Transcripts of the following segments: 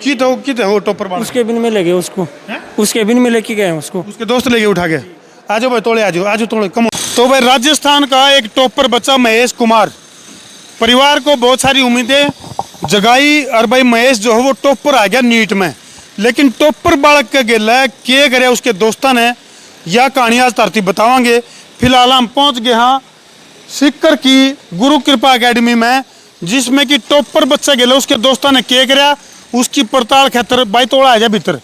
कित वो टॉपर बालक उसके बिन में लगे उसको, उसके बिन में लेके गए उसको, उसके दोस्त लेके उठा गए। आज भाई तोड़े, आज तोड़े कम। तो भाई राजस्थान का एक टॉपर बच्चा महेश कुमार, परिवार को बहुत सारी उम्मीदें जगाई और भाई महेश जो है वो टॉपर आ गया नीट में। लेकिन टॉपर बालक के गेला के करे उसके दोस्तों ने, यह कहानी आज तरतीब बतावांगे। फिलहाल हम पहुंच गए हाँ सीकर की गुरु कृपा एकेडमी में, जिसमें कि टॉपर बच्चा गेला उसके दोस्तों ने के कराया, उसकी पड़ताल खातर भाई तोड़ा है भीतर।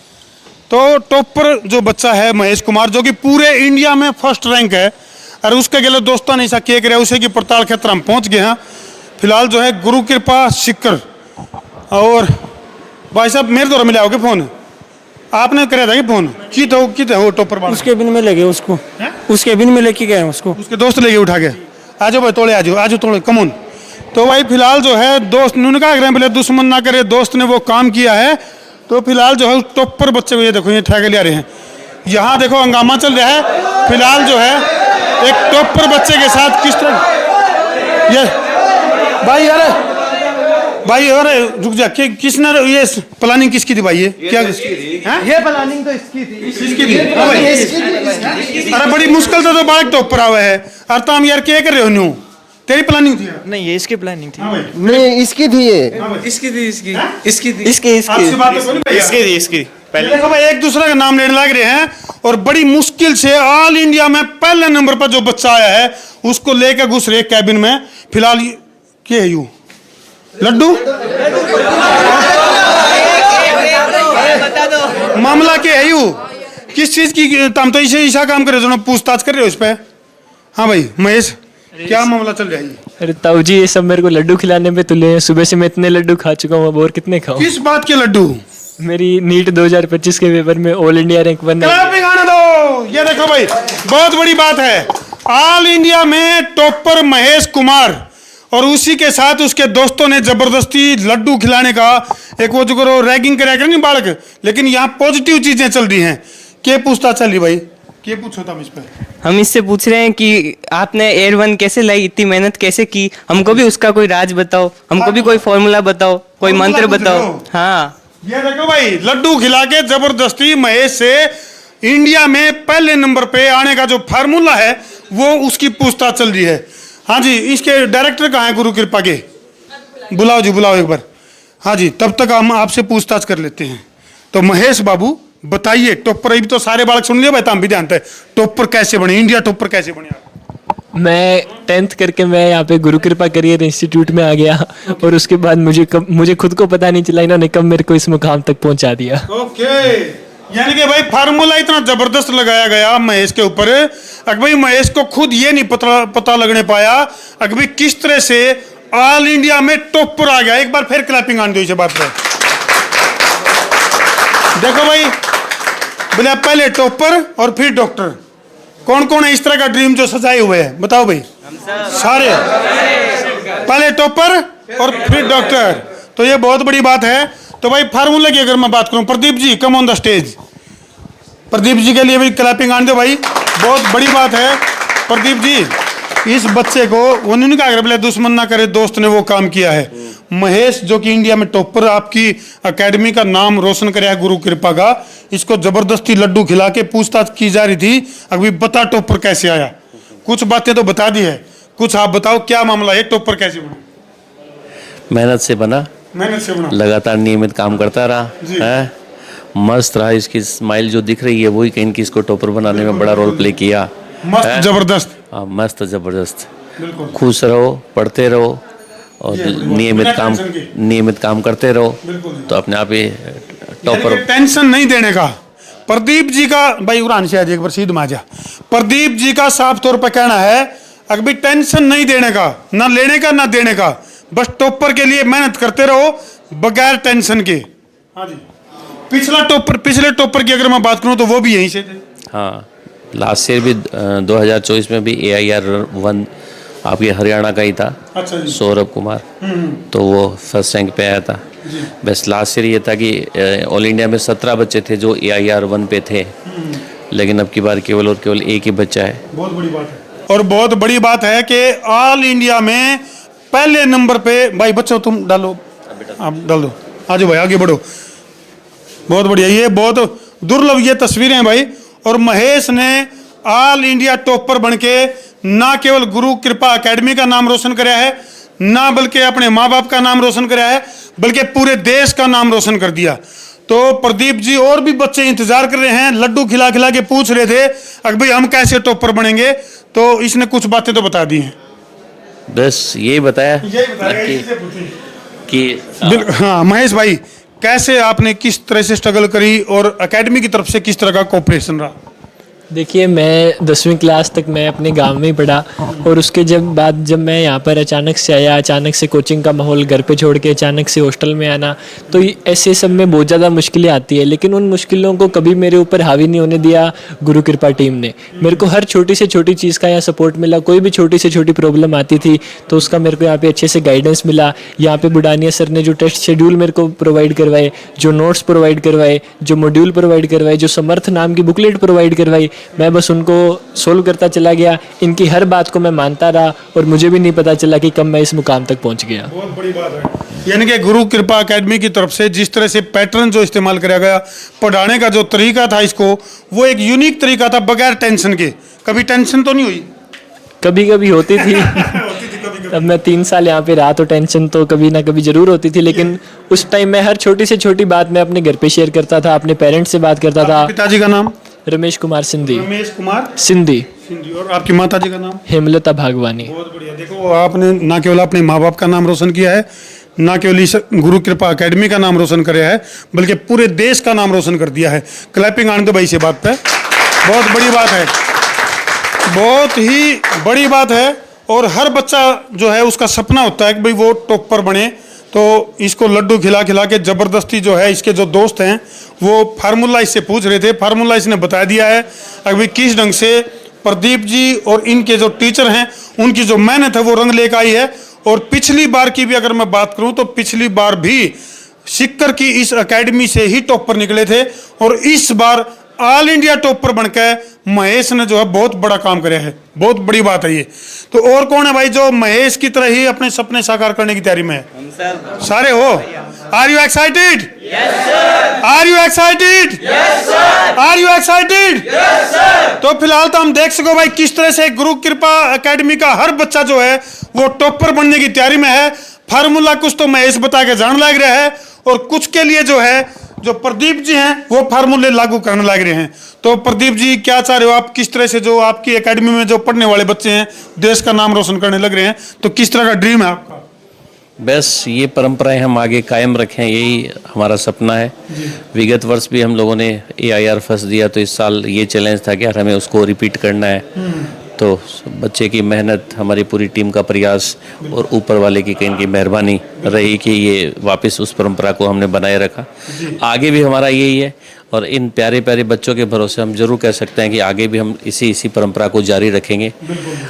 तो टॉपर जो बच्चा है महेश कुमार, जो कि पूरे इंडिया में फर्स्ट रैंक है, और उसके गेले दोस्तों ने ऐसा के कराया, उसे की पड़ताल खातर हम पहुंच गए हैं। फिलहाल जो है गुरु कृपा सीकर। और भाई साहब मेरे द्वारा मिला होगा फोन, आपने कराया था कि फोन की वो टॉपर बालक उसके बिन में लगे उसको, उसके बिन में लेके गए उसको, उसके दोस्त लेके उठा गए। आज भाई तोड़े, आज तोड़े कमोन। तो भाई फिलहाल जो है दोस्त ने कहा करें बोले दुश्मन ना करे, दोस्त ने वो काम किया है। तो फिलहाल जो है टॉपर बच्चे को ये देखो ये ठेके ले आ रहे हैं, यहाँ देखो हंगामा चल रहा है। फिलहाल जो है एक टॉपर बच्चे के साथ किस तरह ये भाई अरे रुक जा, किसने ये प्लानिंग किसकी थी भाई? ये क्या ये प्लानिंग तो इसकी थी, हाँ भाई। अरे बड़ी मुश्किल से तो बाइक टॉपर आवे है, और तुम यार क्या कर रहे हो न्यू? तेरी प्लानिंग थी? नहीं ये इसकी प्लानिंग थी। नहीं इसकी थी, ये इसकी थी, इसकी थी, इसकी पहले देखो भाई एक दूसरे का नाम लेने लग रहे हैं, और बड़ी मुश्किल से ऑल इंडिया में पहले नंबर पर जो बच्चा आया है उसको लेकर घुस रहे कैबिन में। फिलहाल क्या है यू लड्डू मामला क्या है यू, किस चीज की? तुम तो इसे ईशा काम कर रहे हो, पूछताछ कर रहे हो इस पे। हाँ भाई महेश क्या मामला चल रहा है? अरे ताऊ जी ये सब मेरे को लड्डू खिलाने पे तुले हैं, सुबह से मैं इतने लड्डू खा चुका हूँ, अब और कितने खाऊं? किस बात के लड्डू? मेरी नीट 2025 के पेपर में ऑल इंडिया रैंक 1 आने दो। ये देखो भाई बहुत बड़ी बात है, ऑल इंडिया में टॉपर महेश कुमार, और उसी के साथ उसके दोस्तों ने जबरदस्ती लड्डू खिलाने का एक वो जो करो रैगिंग कराया कर नहीं बालक। लेकिन यहाँ पॉजिटिव चीजें चल रही हैं। क्या पूछताछ चल रही भाई? क्या पूछो तुम इस पर? हम इससे पूछ रहे हैं कि आपने एयर 1 कैसे लाई, इतनी मेहनत कैसे की, हमको भी उसका कोई राज बताओ, हमको भी कोई फॉर्मूला बताओ, कोई मंत्र बताओ। हाँ ये देखो भाई लड्डू खिला के जबरदस्ती महेश से इंडिया में पहले नंबर पे आने का जो फार्मूला है वो उसकी पूछताछ चल रही है। हाँ जी इसके डायरेक्टर कहाँ हैं गुरु कृपा के? बुलाओ जी बुलाओ एक बार। हाँ जी तब तक हम आपसे पूछताछ कर लेते हैं। तो महेश बाबू बताइए, टॉपर अभी तो सारे बालक सुन लिया भाई, हम भी जानते हैं टॉपर कैसे बने, इंडिया टॉपर कैसे बने? मैं 10th करके मैं यहाँ पे गुरु कृपा करियर इंस्टीट्यूट में आ गया, और उसके बाद मुझे खुद को पता नहीं चला इन्होंने कब मेरे को इस मुकाम तक पहुँचा दिया। ओके यानी कि भाई फार्मूला इतना जबरदस्त लगाया गया महेश के ऊपर, अगर भाई महेश को खुद ये नहीं पता लगने पाया अगर भाई किस तरह से ऑल इंडिया में टॉपर आ गया। एक बार फिर क्लैपिंग आने दो इस बात पे। देखो भाई बोले पहले टॉपर और फिर डॉक्टर, कौन कौन है इस तरह का ड्रीम जो सजाए हुए हैं? बताओ भाई। सारे पहले टॉपर और फिर डॉक्टर, तो ये बहुत बड़ी बात है। तो भाई फार्मूला की अगर मैं बात करूं, Pradeep ji come on the stage. Pradeep ji के लिए भी क्लैपिंग आने दो भाई, बहुत बड़ी बात है। प्रदीप जी इस बच्चे को उन्होंने कहा बोले दुश्मन ना करे, दोस्त ने वो काम किया है। महेश जो कि इंडिया में टॉपर, आपकी एकेडमी का नाम रोशन कराया गुरु कृपा का, इसको जबरदस्ती लड्डू खिला के पूछताछ की जा रही थी। अभी बता टॉपर कैसे आया? कुछ बातें तो बता दी है, कुछ आप बताओ क्या मामला है, टॉपर कैसे बना? मेहनत से बना, लगातार नियमित काम करता रहा है, मस्त रहा। इसकी स्माइल जो दिख रही है वही कहीं कि इसको टॉपर बनाने में बड़ा रोल प्ले किया। मस्त जबरदस्त। हाँ मस्त जबरदस्त। खुश रहो, पढ़ते रहो और नियमित काम करते रहो, तो अपने आप ही टॉपर। टेंशन नहीं देने का प्रदीप जी का भाई उड़ान से एक बार सीध माजा। प्रदीप जी का साफ तौर पर कहना है अगर भी टेंशन नहीं देने का, ना लेने का ना देने का, बस टॉपर के लिए मेहनत करते रहो बगैर टेंशन के। हाँ जी पिछले टॉपर की अगर मैं बात करूं तो वो भी यहीं से थे। हाँ लास्ट ईयर भी 2024 में भी AIR 1 आपके हरियाणा का ही था। अच्छा जी। सौरभ कुमार, तो वो फर्स्ट रैंक पे आया था। बस लास्ट ईयर ये था कि ऑल इंडिया में 17 बच्चे थे जो AIR 1 पे थे, लेकिन अब की बार केवल और केवल एक ही बच्चा है। बहुत बड़ी बात है। और बहुत बड़ी बात है कि ऑल इंडिया में पहले नंबर पे भाई बच्चों तुम डालो, आप डाल दो, आ जाओ भाई आगे बढ़ो। बहुत बढ़िया, ये बहुत दुर्लभ ये तस्वीरें हैं भाई। और महेश ने ऑल इंडिया टॉपर बनके ना केवल गुरु कृपा एकेडमी का नाम रोशन कराया है, ना बल्कि अपने माँ बाप का नाम रोशन कराया है, बल्कि पूरे देश का नाम रोशन कर दिया। तो प्रदीप जी और भी बच्चे इंतजार कर रहे हैं, लड्डू खिला खिला के पूछ रहे थे अगर भाई हम कैसे टॉपर बनेंगे, तो इसने कुछ बातें तो बता दी हैं। बस यही बताया कि हाँ महेश भाई, कैसे आपने किस तरह से स्ट्रगल करी और एकेडमी की तरफ से किस तरह का कोऑपरेशन रहा? देखिए, मैं 10वीं क्लास तक मैं अपने गांव में ही पढ़ा, और उसके बाद जब मैं यहाँ पर अचानक से आया, अचानक से कोचिंग का माहौल घर पे छोड़ के अचानक से हॉस्टल में आना, तो ऐसे सब में बहुत ज़्यादा मुश्किलें आती है। लेकिन उन मुश्किलों को कभी मेरे ऊपर हावी नहीं होने दिया गुरु कृपा टीम ने। मेरे को हर छोटी से छोटी चीज़ का यहाँ सपोर्ट मिला। कोई भी छोटी से छोटी प्रॉब्लम आती थी तो उसका मेरे को यहाँ पे अच्छे से गाइडेंस मिला। यहाँ पे बुडानिया सर ने जो टेस्ट शेड्यूल मेरे को प्रोवाइड करवाए, जो नोट्स प्रोवाइड करवाए, जो मॉड्यूल प्रोवाइड करवाए, जो समर्थ नाम की बुकलेट प्रोवाइड करवाई, मैं बस उनको सोल्व करता चला गया। इनकी हर बात को मैं मानता रहा और मुझे भी नहीं पता चला कि कब मैं इस मुकाम तक पहुंच गया। बहुत बड़ी बात है। यानी कि गुरु कृपा एकेडमी की तरफ से जिस तरह से पैटर्न जो इस्तेमाल किया गया, पढ़ाने का जो तरीका था इसको, वो एक यूनिक तरीका था, बगैर टेंशन के। कभी टेंशन तो नहीं हुई? कभी कभी होती थी। तब मैं 3 साल यहाँ पे रहा तो टेंशन तो कभी ना कभी जरूर होती थी, लेकिन उस टाइम मैं हर छोटी से छोटी बात मैं अपने घर पे शेयर करता था, अपने पेरेंट्स से बात करता था। पिताजी का नाम? रमेश कुमार सिंधी। रमेश कुमार सिंधी। और आपकी माता जी का नाम? हेमलता भागवानी। बहुत बढ़िया। देखो, आपने ना केवल अपने माँ बाप का नाम रोशन किया है, ना केवल इस गुरु कृपा एकेडमी का नाम रोशन कराया है, बल्कि पूरे देश का नाम रोशन कर दिया है। क्लैपिंग आने दो भाई से बात पे। बहुत बड़ी बात है, बहुत ही बड़ी बात है। और हर बच्चा जो है उसका सपना होता है कि भाई वो टॉपर बने। तो इसको लड्डू खिला खिला के जबरदस्ती जो है, इसके जो दोस्त हैं वो फार्मूला इससे पूछ रहे थे, फार्मूला इसने बता दिया है। अभी किस ढंग से प्रदीप जी और इनके जो टीचर हैं उनकी जो मेहनत है वो रंग लेकर आई है। और पिछली बार की भी अगर मैं बात करूं तो पिछली बार भी सिक्कर की इस एकेडमी से ही टॉपर निकले थे, और इस बार ऑल इंडिया टॉपर बनकर महेश ने जो है बहुत बड़ा काम किया है। बहुत बड़ी बात है ये। तो और कौन है भाई जो महेश की तरह ही अपने सपने साकार करने की तैयारी में है? सारे हो? Are you excited? Are you excited? Are you excited? तो फिलहाल तो हम देख सको भाई किस तरह से गुरु कृपा एकेडमी का हर बच्चा जो है वो टॉपर बनने की तैयारी में है। फार्मूला कुछ तो महेश बता के जान लग रहा है, और कुछ के लिए जो है जो प्रदीप जी हैं वो फार्मूले लागू करने लग रहे हैं। तो प्रदीप जी, क्या चाह रहे हो आप? किस तरह से जो आपकी एकेडमी में जो पढ़ने वाले बच्चे हैं देश का नाम रोशन करने लग रहे हैं, तो किस तरह का ड्रीम है आपका? बस ये परंपराएं हम आगे कायम रखें, यही हमारा सपना है। विगत वर्ष भी हम लोगों ने AIR फर्स्ट दिया, तो इस साल ये चैलेंज था कि यार हमें उसको रिपीट करना है। तो बच्चे की मेहनत, हमारी पूरी टीम का प्रयास और ऊपर वाले की कहीं की मेहरबानी रही कि ये वापस उस परंपरा को हमने बनाए रखा। आगे भी हमारा यही है, और इन प्यारे प्यारे बच्चों के भरोसे हम जरूर कह सकते हैं कि आगे भी हम इसी परंपरा को जारी रखेंगे।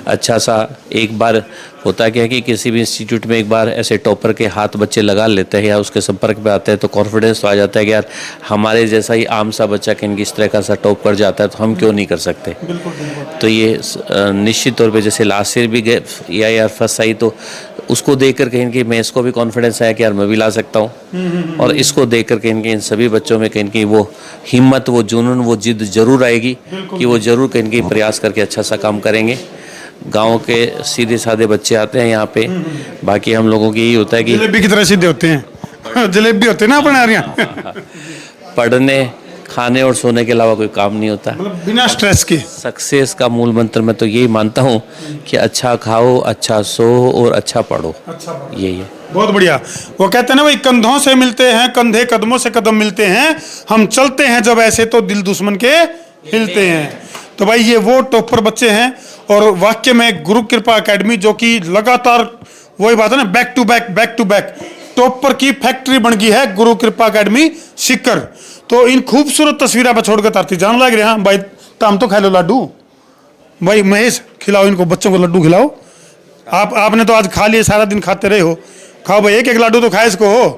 अच्छा सा एक बार होता क्या है कि किसी भी इंस्टीट्यूट में एक बार ऐसे टॉपर के हाथ बच्चे लगा लेते हैं या उसके संपर्क में आते हैं तो कॉन्फिडेंस तो आ जाता है कि यार हमारे जैसा ही आम सा बच्चा कहीं इस तरह का सा टॉप कर जाता है तो हम क्यों नहीं कर सकते। तो ये निश्चित तौर पे जैसे लास्ट ईयर भी AIR फर्स्ट आई तो उसको देख कर कहीं मैं इसको भी कॉन्फिडेंस आया कि यार मैं भी ला सकता हूँ, और इसको देख कर कहीं इन सभी बच्चों में कहीं वो हिम्मत, वो जुनून, वो जिद जरूर आएगी कि वो जरूर कहीं प्रयास करके अच्छा सा काम करेंगे। गांव के सीधे साधे बच्चे आते हैं यहाँ पे, बाकी हम लोगों की यही होता है कि जलेबी की तरह सीधे होते हैं, जलेबी होते हैं ना अपने यहाँ। पढ़ने, खाने और सोने के अलावा कोई काम नहीं होता, मतलब बिना स्ट्रेस के। सक्सेस का मूल मंत्र मैं तो यही मानता हूँ कि अच्छा खाओ, अच्छा सो और अच्छा पढ़ो, यही है। बहुत बढ़िया। वो कहते हैं ना भाई, कंधों से मिलते हैं कंधे, कदमों से कदम मिलते हैं, हम चलते हैं जब ऐसे तो दिल दुश्मन के हिलते हैं। तो भाई ये वो टॉपर बच्चे हैं, और वाकई में गुरु कृपा एकेडमी जो कि लगातार वही बात है ना, बैक टू बैक टॉपर की फैक्ट्री बन गई है गुरु कृपा एकेडमी सिक्कर। तो इन खूबसूरत तस्वीरों पर छोड़कर तारती जान लग रहे हैं भाई, ताम तो खा लो लड्डू। भाई महेश, खिलाओ इनको, बच्चों को लड्डू खिलाओ। आपने तो आज खा लिए, सारा दिन खाते रहे हो, खाओ भाई, एक लड्डू तो खाए इसको हो।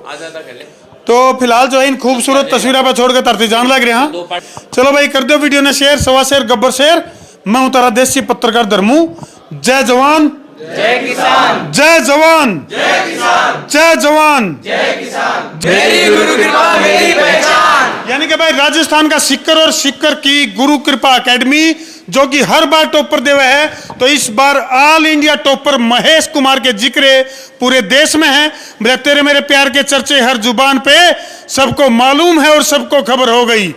तो फिलहाल जो है इन खूबसूरत तस्वीरों पर छोड़कर तरती जान लग रहे हैं। चलो भाई, कर दो वीडियो ने शेयर, 1.25 शेयर, गब्बर शेयर। मैं हूं तारा देसी पत्रकार धर्मू। जय जवान, जय किसान, जय जवान, जय किसान, जय जवान, जय किसान। मेरी गुरु कृपा मेरी पहचान। राजस्थान का सिक्कर और सिक्कर की गुरु कृपा एकेडमी जो कि हर बार टॉपर देवा है, तो इस बार all India topper Mahesh Kumar के जिक्र पूरे देश में है। मेरे तेरे मेरे प्यार के चर्चे हर जुबान पे सबको मालूम है और सबको खबर हो गई।